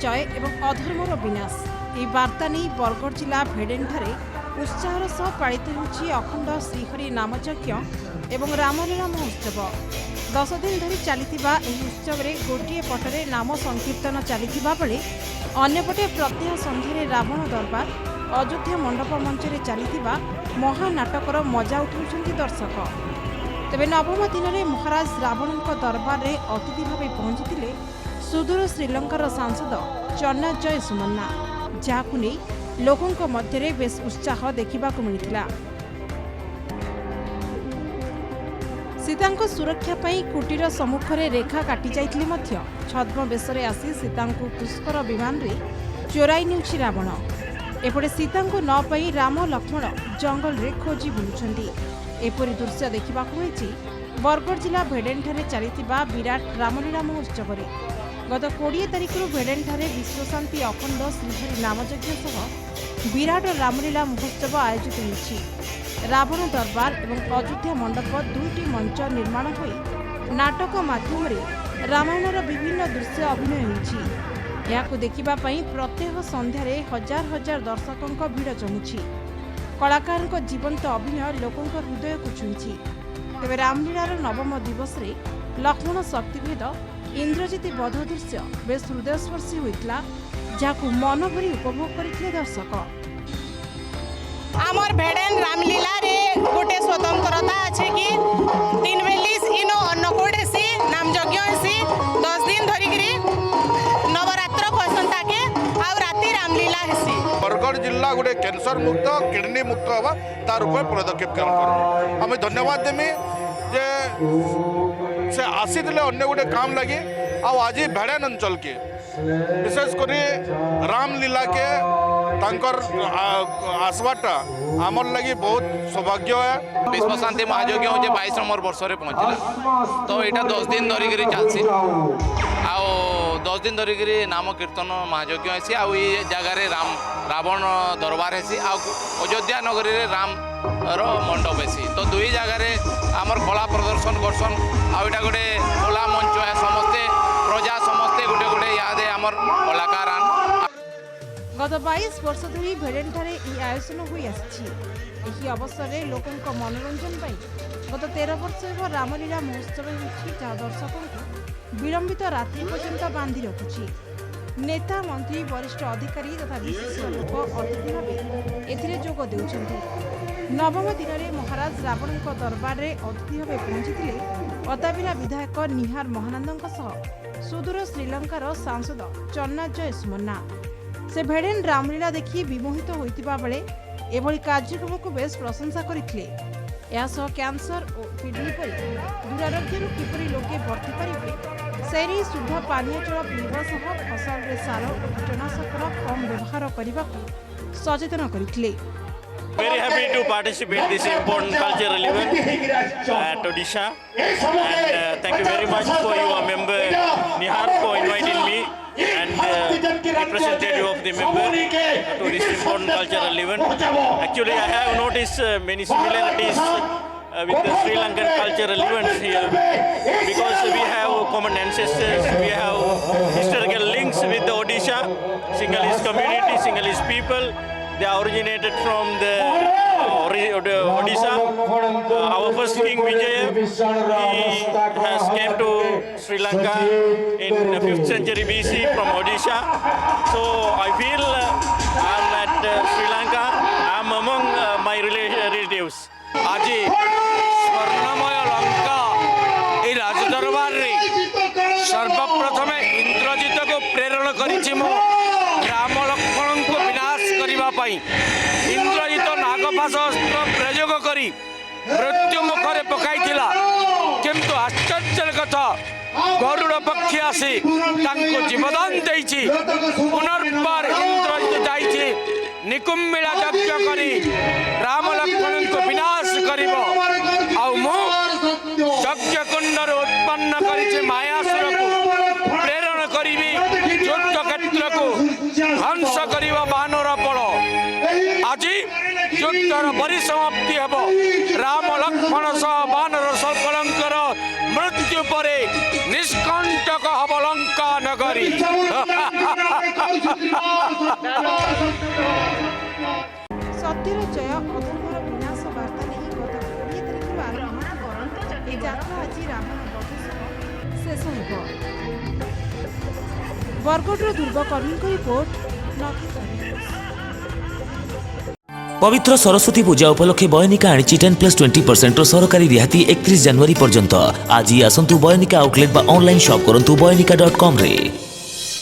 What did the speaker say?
जय एवं अधर्मर विनाश यह वार्ता नहीं बरगढ़ जिला भेडेनठारे उत्साहर सह पालित होछि अखंड श्रीहरि नामयज्ञ एवं रामलीला महोत्सव। 10 दिन धरी चलिथिबा एही उत्सव रे गोटिए पटरे नाम संकीर्तन चलिथिबा बेले अन्यपटे प्रत्यह संध्यारे रावण दरबार अयोध्या मंडप मंचरे चलिथिबा महानाटकर मजा उठाउछन्ति दर्शक। तेबे नवम दिन में महाराज रावण दरबार में अतिथि भाव पहुंची सुदूर श्रीलंकार सांसद चन्नाजय सुमन्ना, जहां नहीं लोकों मध्य बेस उत्साह देखा मिलता। सीता सुरक्षा कुटीर सम्मुखें रेखा काटी जाइए छद्म बेश आसी सीता पुष्कर विमान रे चोराई नेउछि रावण। एपटे सीता न पाई राम लक्ष्मण जंगल रे खोजी बुलुछन्ति। एपरी दृश्य देखा मिली बरगढ़ जिला भेडेनठारे चलिथिबा विराट रामलीला महोत्सव। गत 20 तारिख भेडेनठारे विश्वशांति अखंड श्रीहरि नामयज्ञ सह विराट रामलीला महोत्सव आयोजित होइछि। रावण दरबार एवं अयोध्या मंडप दुईटी मंच निर्माण होई नाटक माध्यम रामायणर विभिन्न दृश्य अभिनय होइछि। याकु देखिबा पई प्रत्येक संध्यारे हजार हजार दर्शकों भीड़ जमुछि। कलाकार जीवंत अभिनय लोकों हृदय को छुईछि। तेबे रामलीलार नवम दिवस रे लक्ष्मण शक्तिभेद इंद्रजित बध दृश्य बेस हृदयस्पर्शी होइतला, जाकु मन भरी उपभोग करथिले दर्शक। आमर भेडेन रामलीला रे गोटे स्वतंत्रता अछि कि दिन बेलिस इनो अन्नकूट हेसी नाम यज्ञ हेसी 10 दिन धरि गिरी नवरात्र बसंता के आ राति रामलीला हेसी। बरगढ़ जिला गोटे कैंसर मुक्त किडनी मुक्त हवा तार ऊपर पदक्षेप कर आम धन्यवाद देमी जे से आसी अन्य गोटे काम लगे आज भेड़ेन अंचल के विशेष कर रामलीला के तांकर आसवाटा आमर लगी बहुत सौभाग्य है। विश्व शांति महायज्ञ हो 22 नंबर वर्ष में पहुँचला तो यहाँ 10 दिन धरिकी चलसी आ 10 दिन धरिकी नाम कीर्तन महायज्ञ हेसी आ जगार रावण दरबार हेसी आ अयोध्या नगरी रे राम मंडप हेसी तो दुई जगार आमर कला प्रदर्शन करसन आटा गोटे खोला मंच है समस्ते प्रजा समस्ते गोटे गोटे याद आमर कलाकार गत 22 वर्ष धरी भेडेनठारे यह आयोजन होई आछि। अवसर में लोकों मनोरंजन गत 13 वर्ष रामलीला महोत्सव जहाँ दर्शकों को विलंबित रात्रि पर्यंत बांधि रखुछि। नेता मंत्री वरिष्ठ अधिकारी तथा विशिष्ट लोक अतिथि भाव एथिरे जोग देउछन्ति। नवम दिन में महाराज रावण दरबार में अतिथि भाव पहुंची अताबिला विधायक निहार महानंद सुदूर श्रीलंकार सांसद चन्नाजय सुमन्ना। से भेडेन रामलीला देखि विमोहित होइतिबा बेले एभली कार्यक्रम को बेस प्रशंसा करथिले। कैंसर और किडनी पर दुरारोग्य किपरि लोके बर्ती पारिबे से नहीं शुद्ध पानीय जल पीवा सह फसल रे सार और कीटनाशकर कम व्यवहार करने को सचेतन करथिले। Very happy to participate this important cultural event at Odisha, and thank you very much for your member Nihar for inviting me and representative of the member to this important cultural event. Actually, I have noticed many similarities with the Sri Lankan cultural events here because we have common ancestors, we have historical links with the Odisha, Sinhalese community, Sinhalese people. They are originated from the Odisha. Our first king Vijaya, he has came to Sri Lanka in 5th century BC from Odisha. So I feel I'm at Sri Lanka. I'm among my relatives. आज स्वर्णमय लंका ये राजदरबार रे सर्वप्रथम इंद्रजित को प्रेरण करिछि मो राम लक्ष्मण को विनाश करिबा पई। इंद्रजित नागपाश अस्त्र प्रयोग करी मृत्यु मुखरे पकाइथिला, किंतु आश्चर्यर कथा गरुड़ पक्षी आसी तांको जीवदान देइछि। पुनर्बार इंद्रजित जाइछि निकुम्बिला यज्ञ करी राम लक्ष्मण को विनाश करिबो आउ मु यज्ञ कुंडर उत्पन्न करिछि मायासुर को प्रेरण करिबी युद्ध क्षेत्र को ध्वंस करिबो बानर बल। आज युद्धर परिसमाप्ति हेबो राम लक्ष्मण सह बानर सकलंकर मृत्यु परे निष्कंटक हब लंका नगरी। ସତ୍ୟର ଜୟ ଅଧର୍ମର ବିନାଶ ବାର୍ତ୍ତା ନେଇ ଗତ 20 ତାରିଖରୁ ଆରମ୍ଭ ଏ ଯାତ୍ରା ଆଜି ରାବଣ ବଧ ସହ ଶେଷ ହେବ। ବରଗଡ଼ର ଦୁର୍ବକର୍ମୀଙ୍କ ରିପୋର୍ଟ ନକ୍ଷତ୍ର ନ୍ୟୁଜ୍। पवित्र सरस्वती पूजा उपलक्षे बयनिका आनी 10+20% सरकारी रिहाती 31 जनवरी पर्यंत आज ही आसंतु बयनिका आउटलेट बा ऑनलाइन शॉप करंतु बयनिका.com रे।